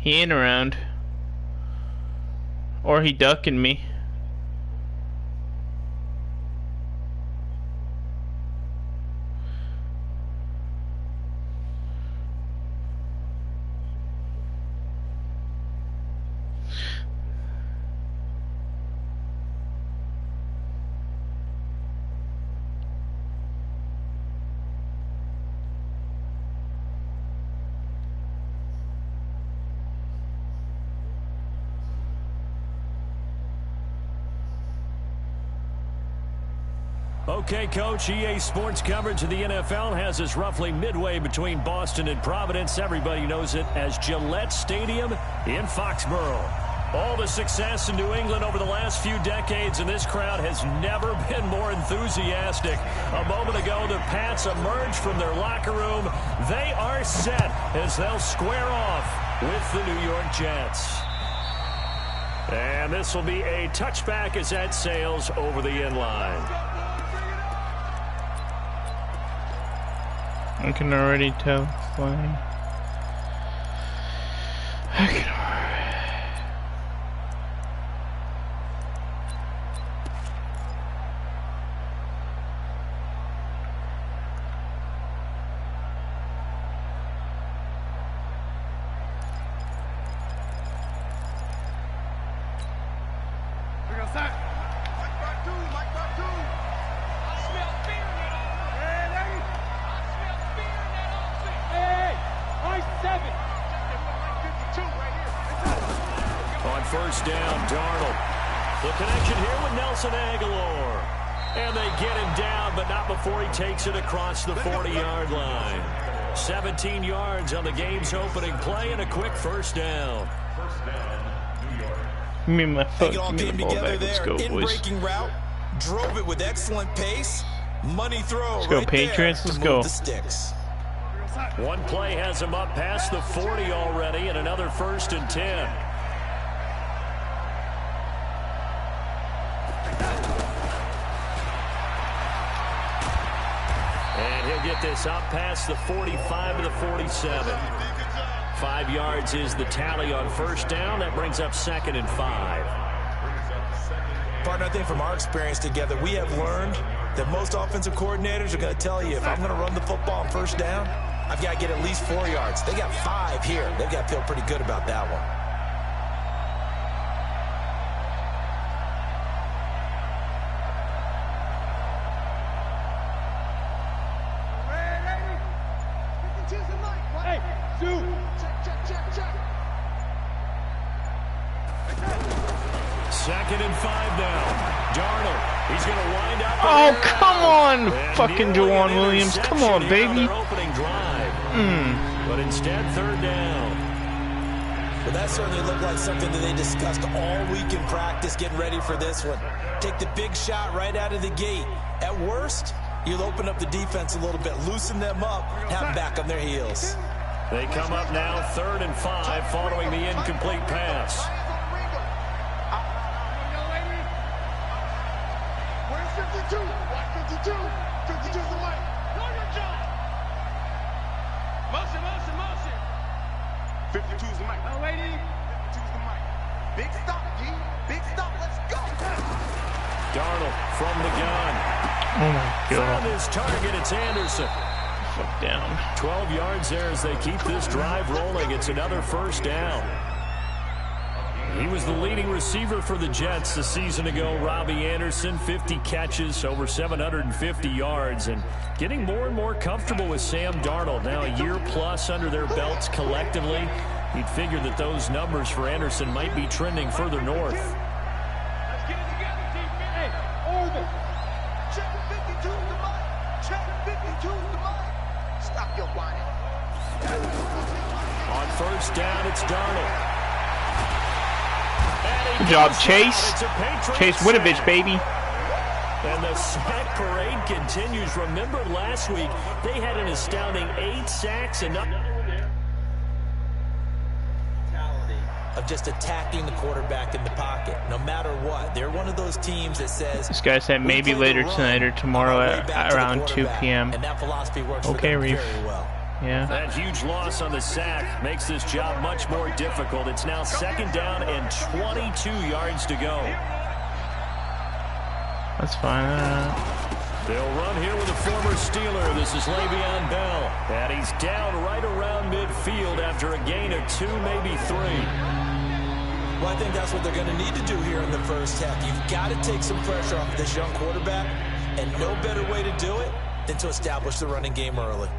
He ain't around. Or he ducking me. Okay, Coach, EA Sports coverage of the NFL has us roughly midway between Boston and Providence. Everybody knows it as Gillette Stadium in Foxborough. All the success in New England over the last few decades, and this crowd has never been more enthusiastic. A moment ago, the Pats emerged from their locker room. They are set as they'll square off with the New York Jets. And this will be a touchback as that sails over the end line. I can already tell flying. I can already. First down, Darnold. The connection here with Nelson Aguilar. And they get him down, but not before he takes it across the 40-yard line. 17 yards on the game's opening play and a quick first down. Give me my foot. Give me the ball back. Let's go, boys. Breaking route, drove it with excellent pace. Money throw. Let's go, right Patriots. Let's go. The sticks. One play has him up past the 40 already, and another 1st and 10. Get this up past the 45 to the 47. 5 yards is the tally on first down. That brings up 2nd and 5. Partner, I think from our experience together, we have learned that most offensive coordinators are going to tell you, if I'm going to run the football on first down, I've got to get at least 4 yards. They got 5 here. They've got to feel pretty good about that one. Oh, come on, fucking Jawan Williams. Come on, baby. But instead, 3rd down. Well, that certainly looked like something that they discussed all week in practice, getting ready for this one. Take the big shot right out of the gate. At worst, you'll open up the defense a little bit, loosen them up, have them back on their heels. They come up now 3rd and 5 following the incomplete pass. Darnold from the gun. Oh my God. Found his target. It's Anderson. Fuck down. 12 yards there as they keep this drive rolling. It's another 1st down. He was the leading receiver for the Jets a season ago. Robbie Anderson, 50 catches, over 750 yards, and getting more and more comfortable with Sam Darnold. Now a year plus under their belts collectively. You'd figure that those numbers for Anderson might be trending further north. Let's get it together, team. Hey, Orville. Check 52 to Mike. Check 52 to Mike. Stop your whining. On first down, it's Darnold. Good job, Chase. Chase Winovich, baby. And the sack parade continues. Remember last week, they had an astounding 8 sacks and of just attacking the quarterback in the pocket, no matter what. They're one of those teams that says... This guy said maybe later tonight or tomorrow at around 2 p.m. And that philosophy works okay, for them Reef. very well. Yeah. That huge loss on the sack makes this job much more difficult. It's now 2nd down and 22 yards to go. That's fine. They'll run here with a former Steeler. This is Le'Veon Bell. And he's down right around midfield after a gain of 2, maybe 3. Well, I think that's what they're going to need to do here in the first half. You've got to take some pressure off this young quarterback, and no better way to do it than to establish the running game early.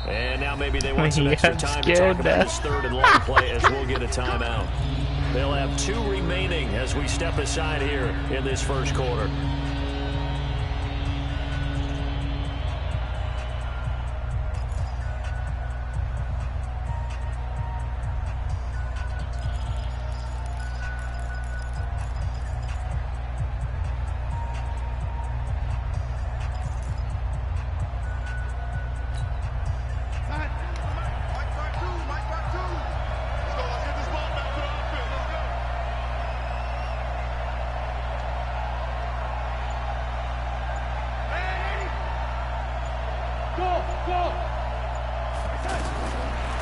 And now maybe they want some extra time to talk about this 3rd and long play as we'll get a timeout. They'll have 2 remaining as we step aside here in this first quarter.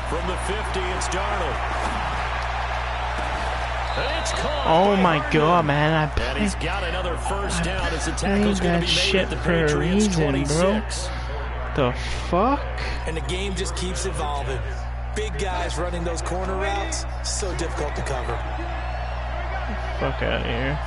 From the 50, it's Darnold. It's caught. Oh my God, man! And he's got another first down as the tackle's going to be made at the for a Patriots' reason, 26. Bro. The fuck? And the game just keeps evolving. Big guys running those corner routes, so difficult to cover. Fuck out of here.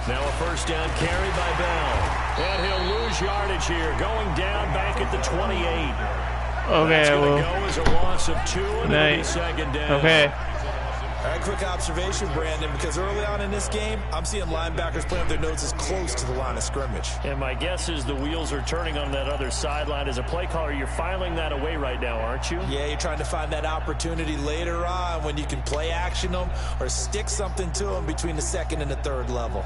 Now a first down carry by Bell. And he'll lose yardage here, going down back at the 28. Okay, well. Go as a loss of 2 and it'll be 2nd down. Okay. All right, quick observation, Brandon, because early on in this game, I'm seeing linebackers playing with their noses close to the line of scrimmage. And my guess is the wheels are turning on that other sideline. As a play caller, you're filing that away right now, aren't you? Yeah, you're trying to find that opportunity later on when you can play action them or stick something to them between the 2nd and the 3rd level.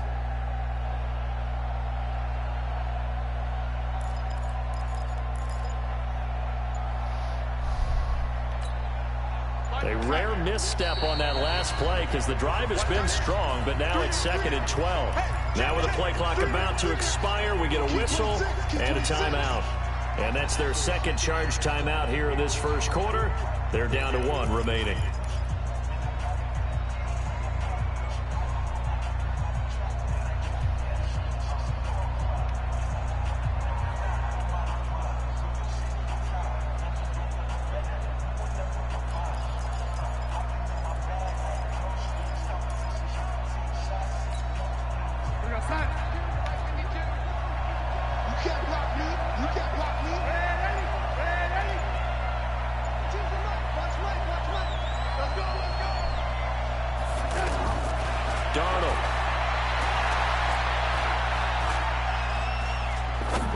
A rare misstep on that last play because the drive has been strong, but now it's 2nd and 12. Now with the play clock about to expire, we get a whistle and a timeout. And that's their 2nd charge timeout here in this first quarter. They're down to 1 remaining.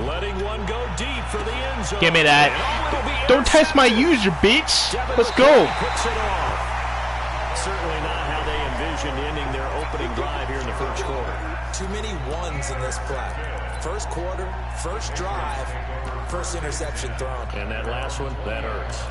Letting one go deep for the end zone. Give me that. Don't test my user, bitch. Let's go. Certainly not how they envisioned ending their opening drive here in the first quarter. Too many ones in this play. First quarter, first drive, first interception thrown. And that last one, that hurts.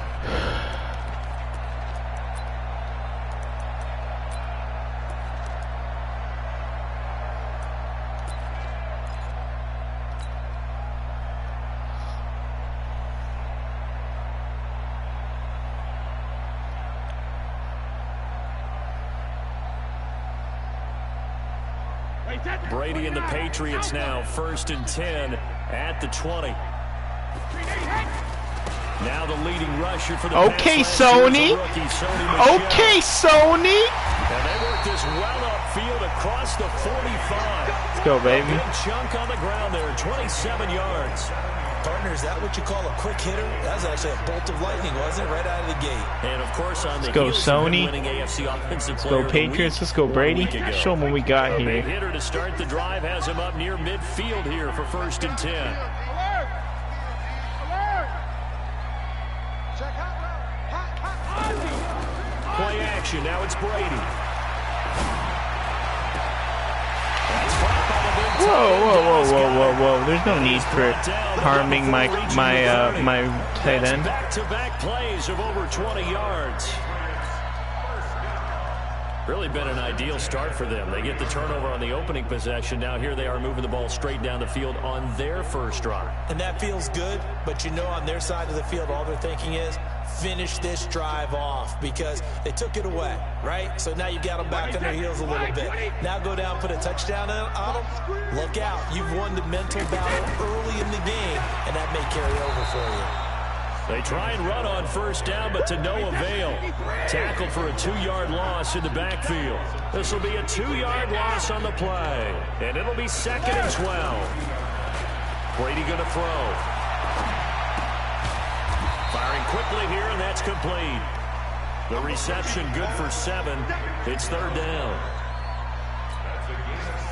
Brady and the Patriots now 1st and 10 at the 20. Now the leading rusher for the Okay, Sony. Okay, Sony. And they work this well upfield across the 45. Let's go, baby. A big chunk on the ground there, 27 yards. Partner, is that what you call a quick hitter? That was actually a bolt of lightning, wasn't it? Right out of the gate. And of course, on the Let's go, heels of Sony. winning AFC Offensive Let's Player go, of the Patriots. Week Let's go, Brady. 1 week ago. Show them what we got A big here. hitter to start the drive has him up near midfield here for 1st and 10. Play action. Now it's Brady. That's caught by the big Whoa. There's no need for harming my tight end. Back-to-back plays of over 20 yards. Really been an ideal start for them. They get the turnover on the opening possession. Now here they are moving the ball straight down the field on their first drive. And that feels good, but you know on their side of the field, all they're thinking is finish this drive off because they took it away, right? So now you got them back on their heels a little bit. Now go down, put a touchdown on them. Look out. You've won the mental battle early in the game, and that may carry over for you. They try and run on first down, but to no avail. Tackled for a 2-yard loss in the backfield. This will be a 2-yard loss on the play. And it'll be 2nd and 12. Brady going to throw. Firing quickly here, and that's complete. The reception good for 7. It's 3rd down.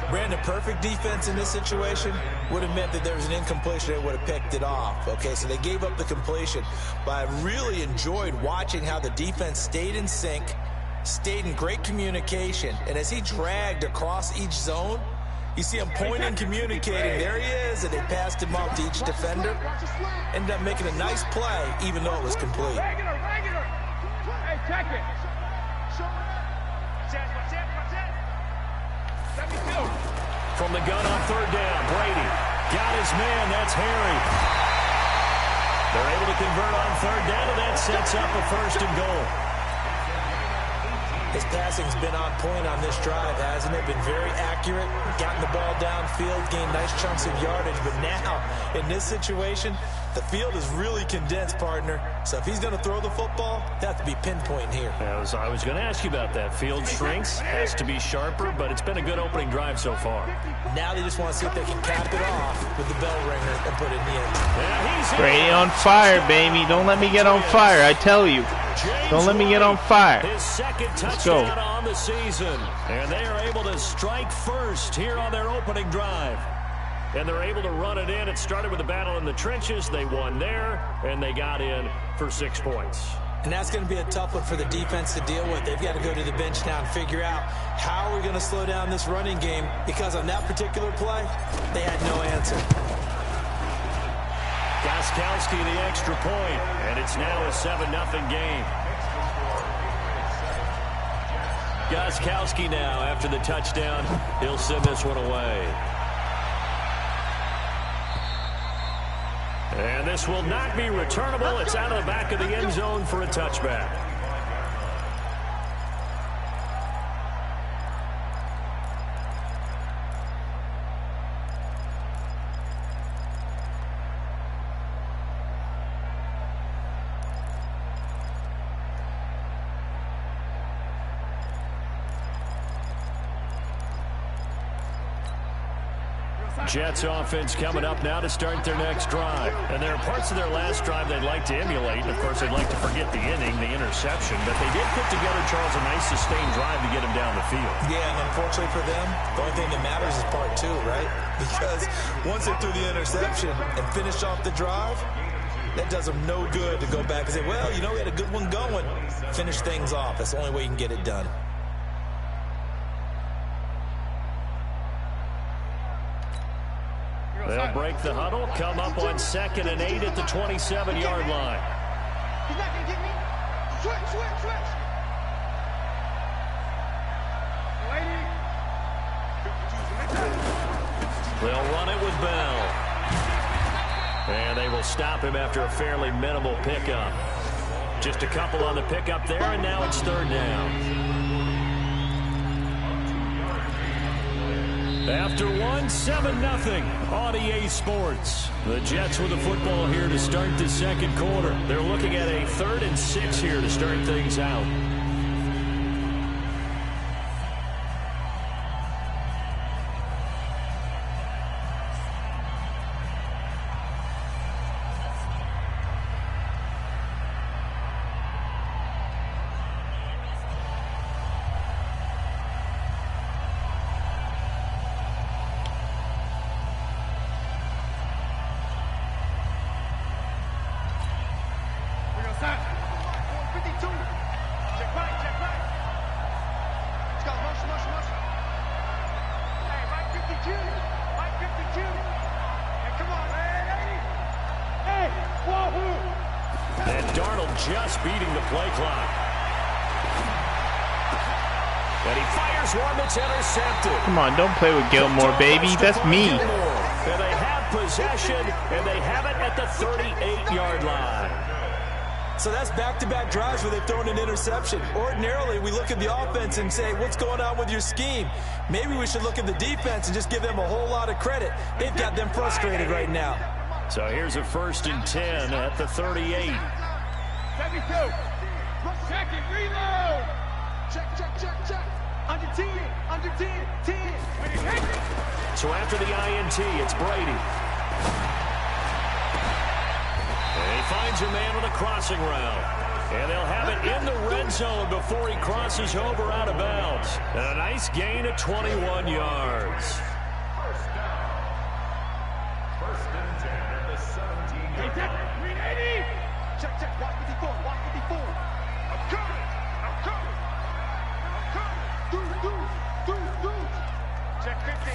Brandon, perfect defense in this situation would have meant that there was an incompletion. They would have picked it off. Okay, so they gave up the completion. But I really enjoyed watching how the defense stayed in sync, stayed in great communication. And as he dragged across each zone, you see him pointing, communicating. There he is, and they passed him off to each defender. Ended up making a nice play, even though it was complete. Hey, check it. From the gun on 3rd down, Brady got his man. That's Harry. They're able to convert on 3rd down, and that sets up a 1st and goal. His passing's been on point on this drive, hasn't it? Been very accurate, gotten the ball downfield, gained nice chunks of yardage. But now, in this situation, the field is really condensed, partner. So if he's going to throw the football, they have to be pinpoint here. I was going to ask you about that. Field shrinks, has to be sharper, but it's been a good opening drive so far. Now they just want to see if they can cap it off with the bell ringer and put it in the end. Brady on fire, baby. Don't let me get on fire, I tell you. Don't let me get on fire. His 2nd touchdown on the season. And they are able to strike first here on their opening drive. And they're able to run it in. It started with a battle in the trenches. They won there, and they got in for 6 points. And that's going to be a tough one for the defense to deal with. They've got to go to the bench now and figure out how are we going to slow down this running game, because on that particular play, they had no answer. Gostkowski the extra point, and it's now a 7-0 game. Gostkowski now, after the touchdown, he'll send this one away. And this will not be returnable. It's out of the back of the end zone for a touchback. Jets offense coming up now to start their next drive. And there are parts of their last drive they'd like to emulate. And, of course, they'd like to forget the inning, the interception. But they did put together, Charles, a nice sustained drive to get him down the field. Yeah, and unfortunately for them, the only thing that matters is part 2, right? Because once they threw the interception and finished off the drive, that does them no good to go back and say, well, you know, we had a good one going. Finish things off. That's the only way you can get it done. They'll break the huddle, come up on 2nd and 8 at the 27-yard line. He's not going to get me. Switch. They'll run it with Bell. And they will stop him after a fairly minimal pickup. Just a couple on the pickup there, and now it's 3rd down. After 7-0 on EA Sports. The Jets with the football here to start the 2nd quarter. They're looking at a 3rd and 6 here to start things out. just beating the play clock. And he fires one that's intercepted. Come on, don't play with Gilmore, baby. That's me. And they have possession, and they have it at the 38-yard line. So that's back-to-back drives where they've thrown an interception. Ordinarily, we look at the offense and say, what's going on with your scheme? Maybe we should look at the defense and just give them a whole lot of credit. They've got them frustrated right now. So here's a 1st and 10 at the 38. 72. Check it, reload. Check. Under 10, 10. So after the INT, it's Brady. And he finds a man on a crossing route. And they'll have it in the red zone before he crosses over out of bounds. And a nice gain of 21 yards. First and 10 at the 17. 380. Check. Watch 54. I'm coming. Do. Check 50.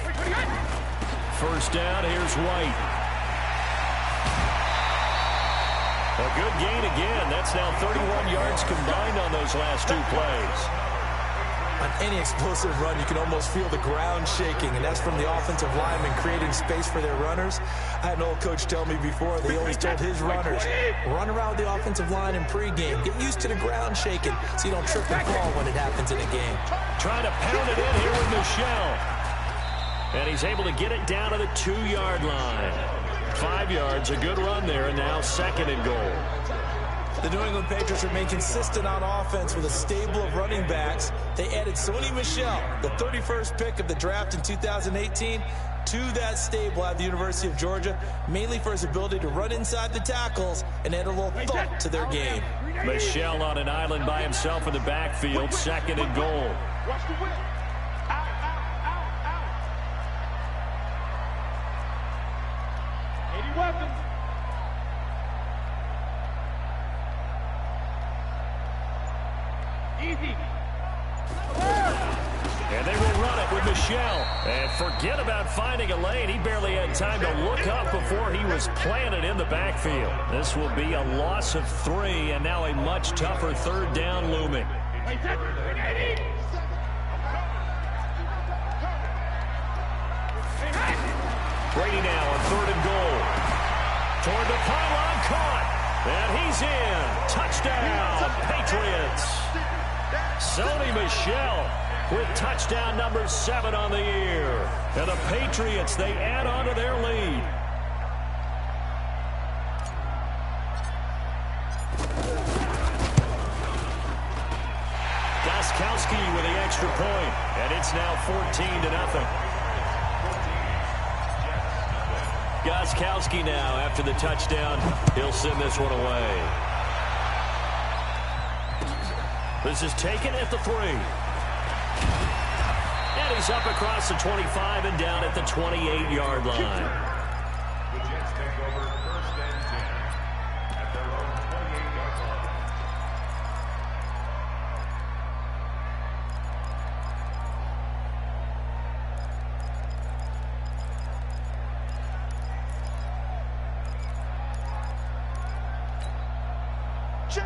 First down, here's White. A good gain again. That's now 31 yards combined on those last 2 plays. On any explosive run, you can almost feel the ground shaking, and that's from the offensive linemen creating space for their runners. I had an old coach tell me before, they always told his runners, run around the offensive line in pregame. Get used to the ground shaking so you don't trip and fall when it happens in a game. Trying to pound it in here with Michelle. And he's able to get it down to the 2-yard line. 5 yards, a good run there, and now 2nd and goal. The New England Patriots remain consistent on offense with a stable of running backs. They added Sony Michel, the 31st pick of the draft in 2018, to that stable at the University of Georgia, mainly for his ability to run inside the tackles and add a little thump to their game. Michel on an island by himself in the backfield, 2nd and goal. Watch the whip. Out. 80 weapons. Easy. And they will run it with Michel. And forget about finding a lane. He barely had time to look up before he was planted in the backfield. This will be a loss of 3, and now a much tougher 3rd down looming. Brady now on 3rd and goal. Toward the pylon, caught. And he's in. Touchdown, Patriots. Sony Michel with touchdown number 7 on the year. And the Patriots, they add on to their lead. Gostkowski with the extra point, and it's now 14-0. Gostkowski now, after the touchdown, he'll send this one away. This is taken at the 3. And he's up across the 25 and down at the 28-yard line. The Jets take over 1st and 10 at their own 28-yard line.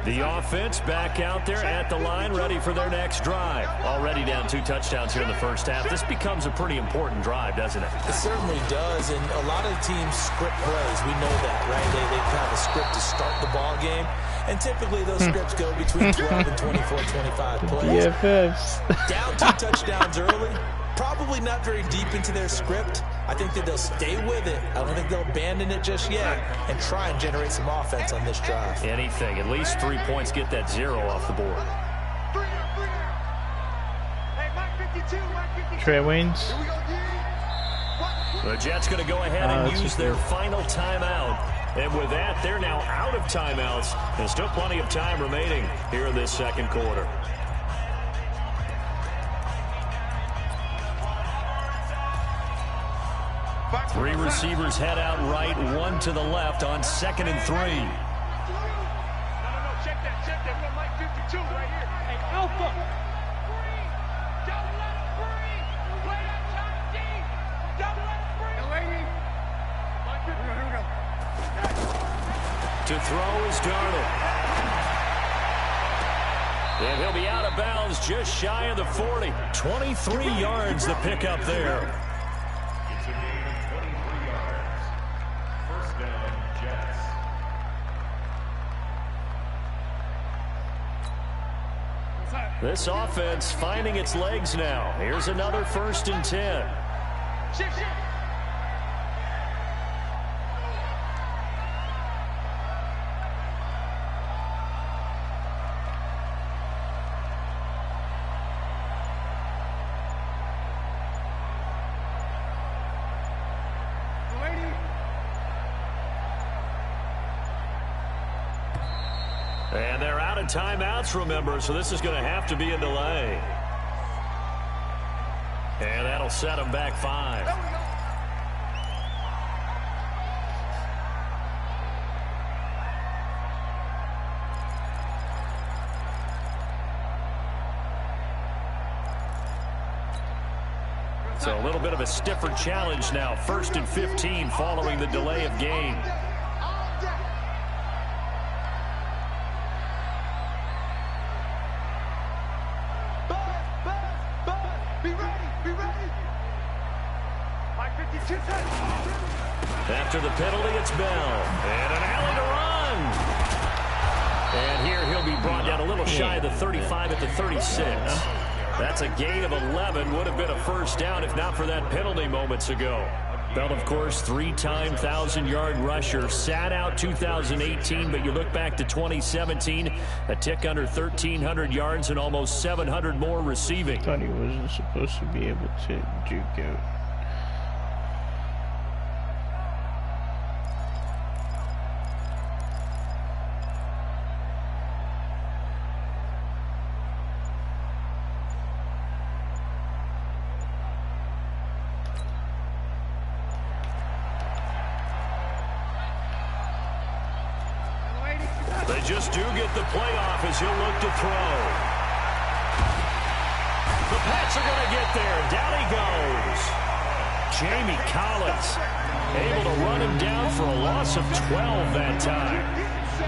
The offense back out there at the line, ready for their next drive. Already down 2 touchdowns here in the first half. This becomes a pretty important drive, doesn't it? It certainly does, and a lot of teams script plays. We know that, right? They have a script to start the ball game, and typically those scripts go between 12 and 24, 25 plays. BFFs. Down 2 touchdowns early, probably not very deep into their script. I think that they'll stay with it. I don't think they'll abandon it just yet and try and generate some offense on this drive. Anything. At least 3 points, get that 0 off the board. Trey Waynes. The Jets going to go ahead and use their final timeout. And with that, they're now out of timeouts. There's still plenty of time remaining here in this 2nd quarter. 3 receivers head out right, 1 to the left on 2nd and 3. No, check that. We got Mike 52 right here. Hey, Alpha. Free. Don't let him free. Play that shot deep. Don't let him free. Lady. Mike 52. Here we go. To throw is Darnold. And he'll be out of bounds just shy of the 40. 23 yards the pickup there. It's a gain of 23 yards. First down, Jets. This offense finding its legs now. Here's another 1st and 10. And they're out of timeouts, remember, so this is going to have to be a delay. And that'll set them back 5. So a little bit of a stiffer challenge now. 1st and 15 following the delay of game. After the penalty, it's Bell. And an alley to run. And here he'll be brought down a little shy of the 35 at the 36. That's a gain of 11. Would have been a first down if not for that penalty moments ago. Bell, of course, 3-time 1,000-yard rusher. Sat out 2018, but you look back to 2017, a tick under 1,300 yards and almost 700 more receiving. I thought he wasn't supposed to be able to juke out. They just do get the playoff as he'll look to throw. The Pats are going to get there. Down he goes. Jamie Collins able to run him down for a loss of 12 that time.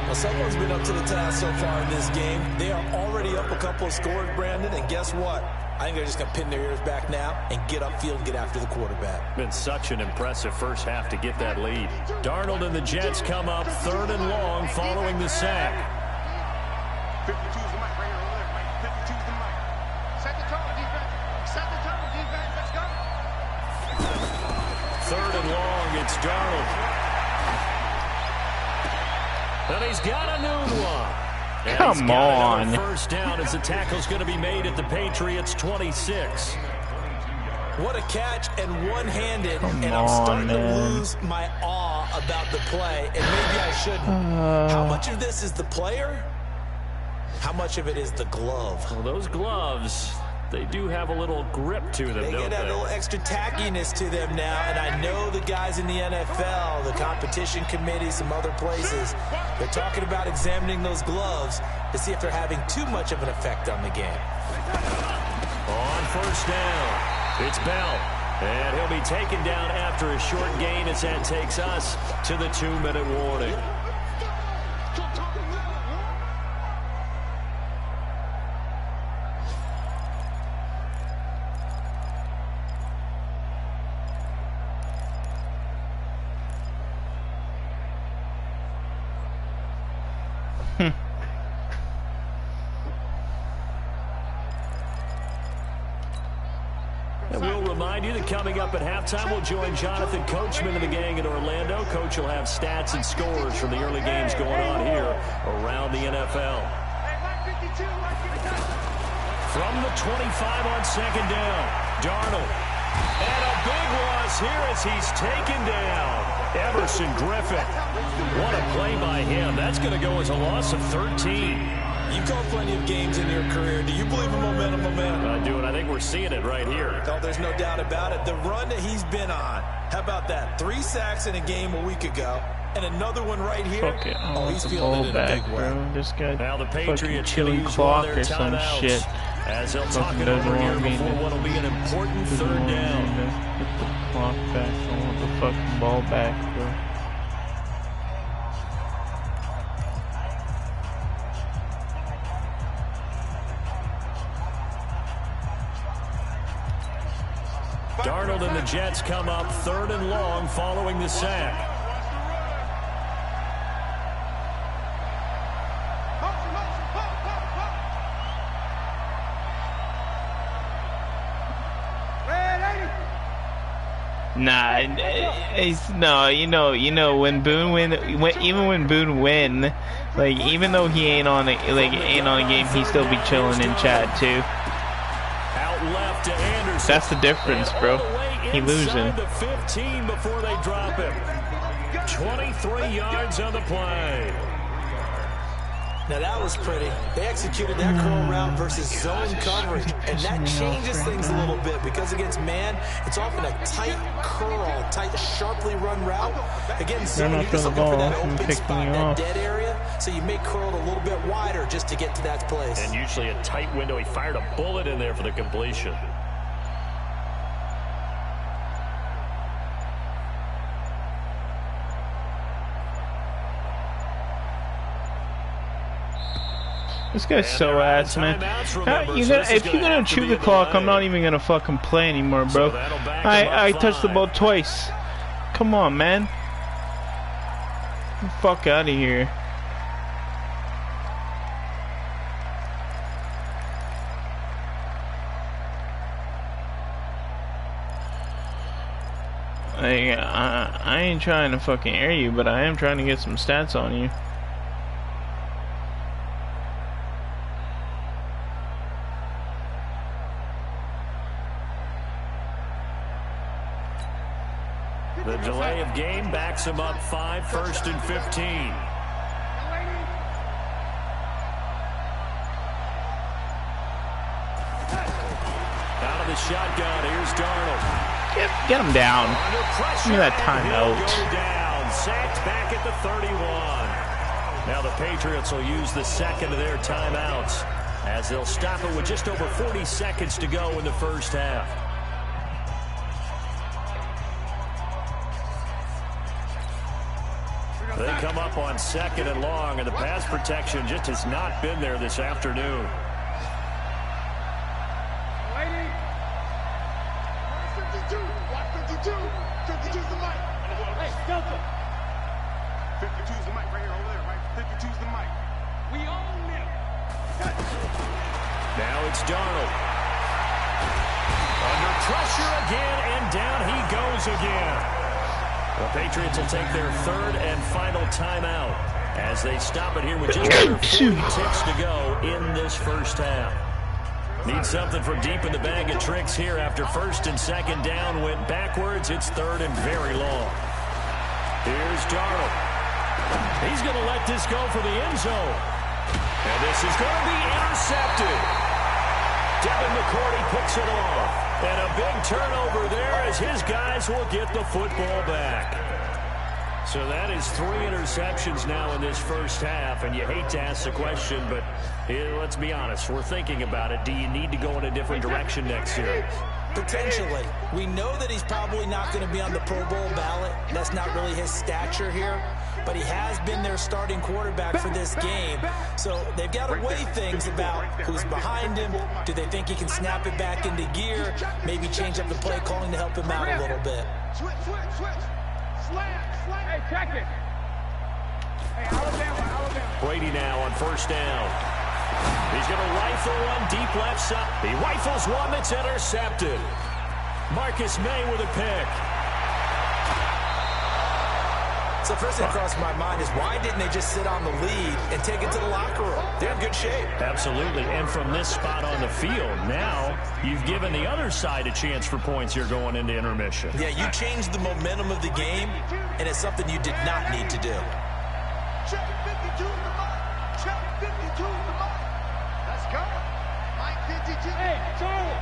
Well, someone's been up to the task so far in this game. They are already up a couple of scores, Brandon, and guess what? I think they're just going to pin their ears back now and get upfield and get after the quarterback. Been such an impressive first half to get that lead. Darnold and the Jets come up 3rd and long following the sack. 52's the mic right here over there, Mike. 52's the mic. Set the tone, defense. Set the tone, defense. Let's go. 3rd and long, it's Darnold. And he's got a new one. And Come on. First down as the tackle's going to be made at the Patriots 26. What a catch and one-handed, Come and I'm starting on, to man. lose my awe about the play, and maybe I shouldn't. How much of this is the player? How much of it is the glove? Well, those gloves, they do have a little grip to them, They don't get a little they? extra tackiness to them now, and I know the guys in the NFL, the competition committee, some other places, they're talking about examining those gloves to see if they're having too much of an effect on the game. On first down, it's Bell. And he'll be taken down after a short gain as that takes us to the 2-minute warning. And we'll remind you that coming up at halftime, we'll join Jonathan Coachman and the gang in Orlando. Coach will have stats and scores from the early games going on here around the NFL. From the 25 on 2nd down, Darnold. And a big loss here as he's taken down. Everson Griffin. What a play by him. That's going to go as a loss of 13. You've called plenty of games in your career. Do you believe in momentum? I do, and I think we're seeing it right here. Oh, there's no doubt about it. The run that he's been on. How about that? 3 sacks in a game a week ago, and another one right here. Fuck it. I Oh, want he's the feeling ball it in a back, big way. bro. This guy Now the fucking Patriots killing use clock one of their or some timeouts shit. as they'll tuck Fucking it doesn't over here want me before to what will be an important Doesn't 3rd want me down. to Put the clock back. I want the fucking ball back, bro. Darnold and the Jets come up 3rd and long following the sack. Nah, you know when Boone even when Boone win, like even though he ain't on a game, he still be chilling in chat too. Out left to Anderson. That's the difference, bro. He losing. The 15 before they drop him. 23 yards on the play. Now that was pretty. They executed that curl route versus zone coverage, and that changes things a little bit because against man, it's often a tight curl, tight, sharply run route. Again, zone, you're just looking for that open spot, that dead area, so you make curl a little bit wider just to get to that place. And usually a tight window. He fired a bullet in there for the completion. This guy's so ass, man. If you're gonna chew the clock, I'm not even gonna fucking play anymore, bro. I touched the ball twice. Come on, man. Get the fuck out of here. I ain't trying to fucking air you, but I am trying to get some stats on you. The delay of game backs him up 5, 1st and 15. Out of the shotgun, here's Darnold. Get him down. Under pressure. Give me that timeout. Go down. Sacked back at the 31. Now the Patriots will use the second of their timeouts as they'll stop it with just over 40 seconds to go in the first half. They come up on 2nd and long, and the pass protection just has not been there this afternoon. Lady. 52. Watch 52. 52's the mic. Hey, Delta. 52's the mic right here, over there, right? 52's the mic. We own them. Now it's Darnold. Under pressure again, and down he goes again. The Patriots will take their 3rd and final timeout as they stop it here with just under 40 ticks to go in this first half. Need something from deep in the bag of tricks here after 1st and 2nd down went backwards. It's 3rd and very long. Here's Darnold. He's going to let this go for the end zone. And this is going to be intercepted. Devin McCourty picks it off. And a big turnover there as his guys will get the football back. So that is 3 interceptions now in this first half. And you hate to ask the question, but let's be honest. We're thinking about it. Do you need to go in a different direction next year? Potentially. We know that he's probably not going to be on the Pro Bowl ballot. That's not really his stature here. But he has been their starting quarterback for this game. So they've got to weigh things about who's behind him. Do they think he can snap it back into gear? Maybe change up the play calling to help him out a little bit. Switch. Slam. Hey, check it. Hey, Alabama. Brady now on 1st down. He's going to rifle one deep left side. He rifles one that's intercepted. Marcus May with a pick. So first thing that crossed my mind is why didn't they just sit on the lead and take it to the locker room? They're in good shape. Absolutely. And from this spot on the field, now you've given the other side a chance for points here going into intermission. Yeah, you changed the momentum of the game, and it's something you did not need to do. Check 52 is the mark. Check 52 is the mark. Let's go. Mike 52. Hey, Charlie.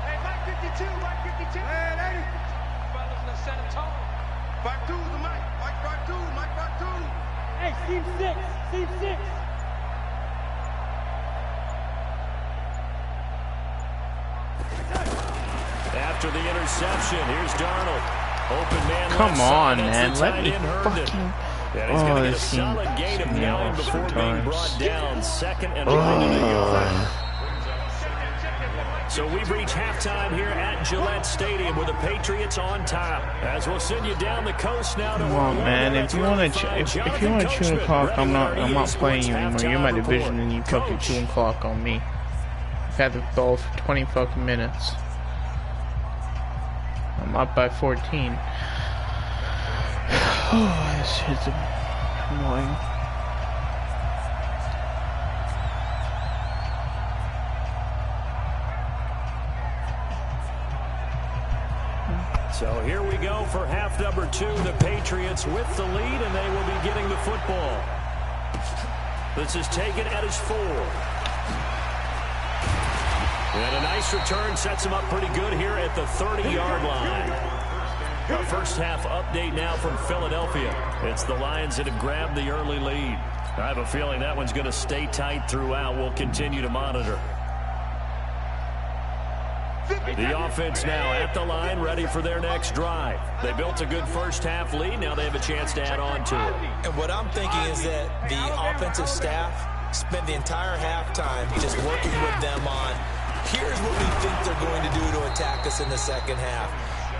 Hey, Mike 52. Hey, lady. Fellas, let's set a tone. 52 is the mic. Mike 52. Hey, Steve 6. After the interception, here's Darnold. Open man. Come on, man. Let me fucking... And he's going to get a solid gain of 9 before being brought down. 2nd and 1 in the yard. So we've reached halftime here at Gillette Stadium with the Patriots on top. As we'll send you down the coast now to Come on, man. If you want to, if you want to chew the clock, I'm not playing you anymore. You're my division, and you fucking chewing clock on me. I've had the ball for 20 fucking minutes. I'm up by 14. Oh, this shit's annoying. So here we go for half number 2. The Patriots with the lead, and they will be getting the football. This is taken at his 4. And a nice return sets him up pretty good here at the 30-yard line. Our first half update now from Philadelphia. It's the Lions that have grabbed the early lead. I have a feeling that one's going to stay tight throughout. We'll continue to monitor. The offense now at the line, ready for their next drive. They built a good first half lead. Now they have a chance to add on to it. And what I'm thinking is that the offensive staff spent the entire halftime just working with them on, here's what we think they're going to do to attack us in the second half.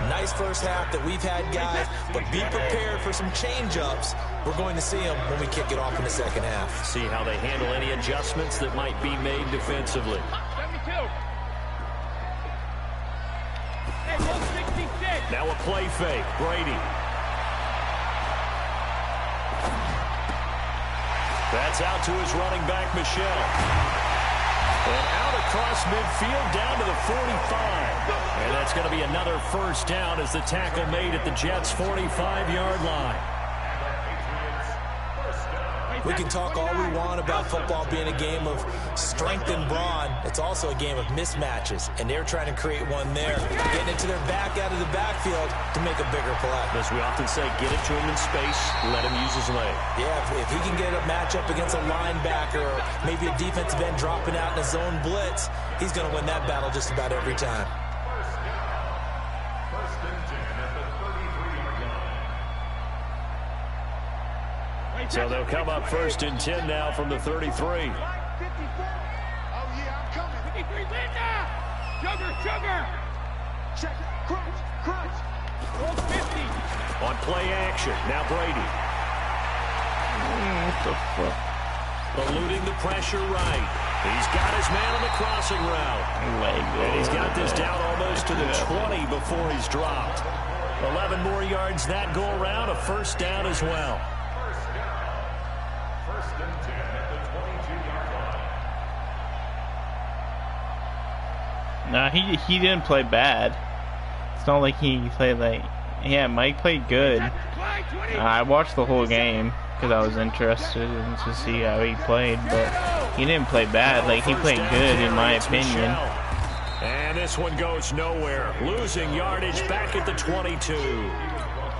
Nice first half that we've had, guys, but be prepared for some change-ups. We're going to see them when we kick it off in the second half. See how they handle any adjustments that might be made defensively. 72. Hey, go 66. Now a play fake. Brady. That's out to his running back, Michelle. And out across midfield down to the 45. And that's going to be another first down as the tackle made at the Jets' 45-yard line. We can talk all we want about football being a game of strength and brawn. It's also a game of mismatches, and they're trying to create one there, getting it to their back out of the backfield to make a bigger play. As we often say, get it to him in space, let him use his leg. Yeah, if he can get a matchup against a linebacker or maybe a defensive end dropping out in a zone blitz, he's going to win that battle just about every time. So they'll come up first and 10 now from the 33. 54. Oh, yeah, I'm coming. 53, Linda! Sugar! Check it. Crunch! Roll 50. On play action, now Brady. What the fuck? Eluding the pressure right. He's got his man on the crossing route. And he's got this down almost to the 20 before he's dropped. 11 more yards that go around, a first down as well. First and 10 at the 22-yard line. Nah, he didn't play bad. It's not like he played like... Yeah, Mike played good. I watched the whole game because I was interested in to see how he played, but he didn't play bad. Like, he played good in my opinion. And this one goes nowhere. Losing yardage back at the 22.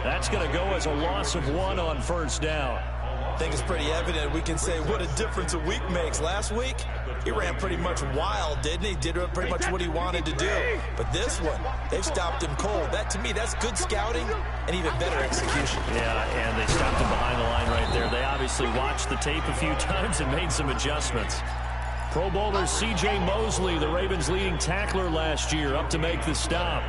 That's going to go as a loss of 1 on first down. I think it's pretty evident. We can say what a difference a week makes. Last week, he ran pretty much wild, didn't he? Did pretty much what he wanted to do. But this one, they've stopped him cold. That, to me, that's good scouting and even better execution. Yeah, and they stopped him behind the line right there. They obviously watched the tape a few times and made some adjustments. Pro Bowler C.J. Mosley, the Ravens' leading tackler last year, up to make the stop.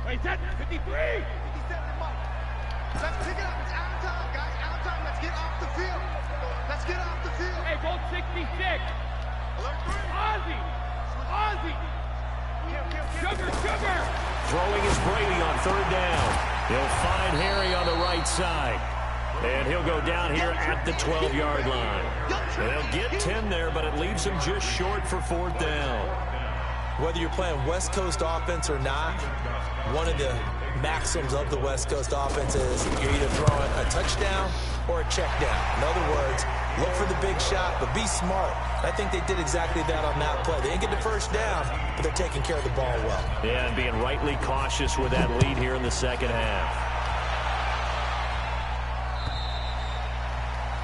Wait, that's 53. 57 and Mike. Let's pick it up. It's out of time, guys. Out of time. Let's get off the field. Let's get off the field. Hey, go 66. Ozzy. Sugar. Throwing is Brady on third down. He'll find Harry on the right side. And he'll go down here at the 12-yard line. They'll get 10 there, but it leaves him just short for fourth down. Whether you're playing West Coast offense or not, one of the maxims of the West Coast offense is you're either throwing a touchdown or a check down. In other words, look for the big shot, but be smart. I think they did exactly that on that play. They didn't get the first down, but they're taking care of the ball well. Yeah, and being rightly cautious with that lead here in the second half.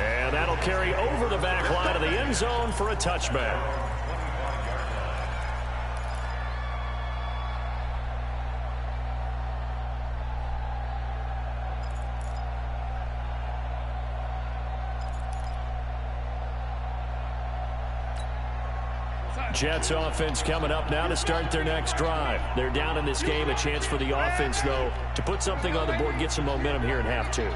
And that'll carry over the back line of the end zone for a touchback. Jets offense coming up now to start their next drive. They're down in this game. A chance for the offense, though, to put something on the board, get some momentum here in half two.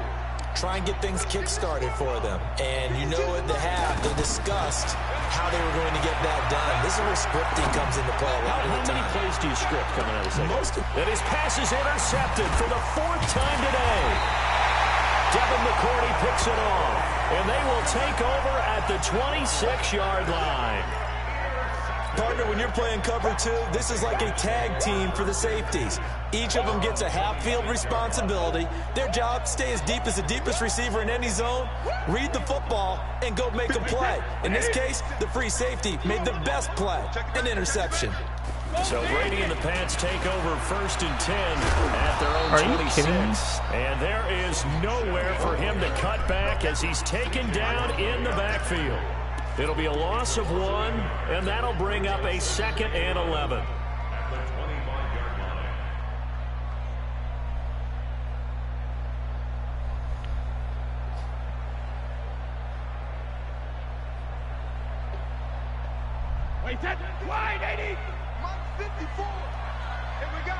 Try and get things kick-started for them. And you know at the half, they discussed how they were going to get that done. This is where scripting comes into play a lot of the time. How many plays do you script coming out of the Most of And his pass is intercepted for the 4th time today. Devin McCourty picks it off. And they will take over at the 26-yard line. Partner, when you're playing cover two, this is like a tag team for the safeties. Each of them gets a half-field responsibility. Their job, stay as deep as the deepest receiver in any zone, read the football, and go make a play. In this case, the free safety made the best play, an interception. So Brady and the Pats take over 1st and 10 at their own 26. And there is nowhere for him to cut back as he's taken down in the backfield. It'll be a loss of 1, and that'll bring up a 2nd and 11. At the 25-yard line. Wait, that wide 80. 54. Here we go.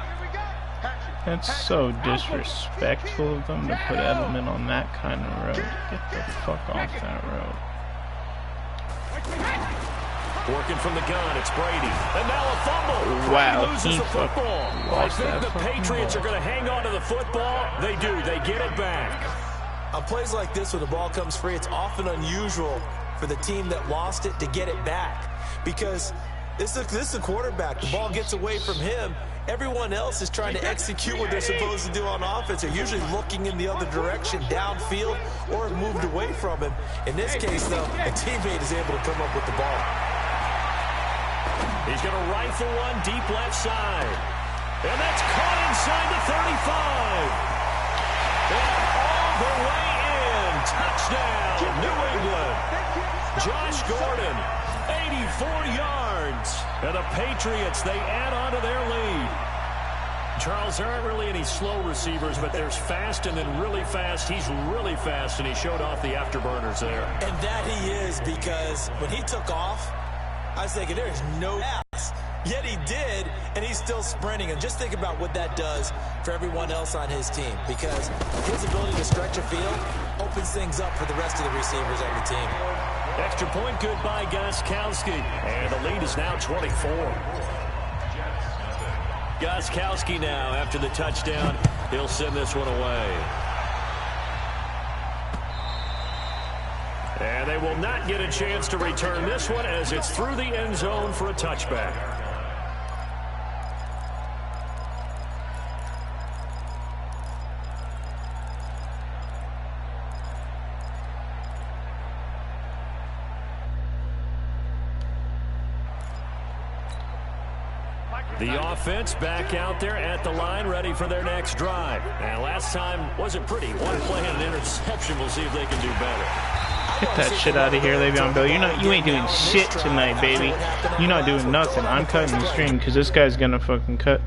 That's so disrespectful of them to put Edelman on that kind of road. Get the fuck off that road. Working from the gun, it's Brady. And now a fumble. Wow, Brady loses he the football. I lost think that the fucking Patriots ball. are going to hang on to the football. They do. They get it back. On plays like this, when the ball comes free, it's often unusual for the team that lost it to get it back. Because this is a quarterback. The ball gets away from him. Everyone else is trying to execute what they're supposed to do on offense. They're usually looking in the other direction, downfield, or have moved away from him. In this case, though, a teammate is able to come up with the ball. He's going to rifle one deep left side. And that's caught inside the 35. And all the way in. Touchdown, New England. Josh Gordon, 84 yards. And the Patriots, they add on to their lead. Charles, there aren't really any slow receivers, but there's fast and then really fast. He's really fast, and he showed off the afterburners there. And that he is, because when he took off, I was thinking there's no pass. Yet he did, and he's still sprinting. And just think about what that does for everyone else on his team, because his ability to stretch a field opens things up for the rest of the receivers on the team. Extra point good by Gostkowski. And the lead is now 24. Gostkowski now, after the touchdown, he'll send this one away. And they will not get a chance to return this one as it's through the end zone for a touchback. The offense back out there at the line, ready for their next drive. And last time wasn't pretty. One play and an interception. We'll see if they can do better. Get that shit out of here, Le'Veon Bell. You ain't doing shit tonight, baby. You're not doing nothing. I'm cutting the stream because this guy's gonna fucking cut.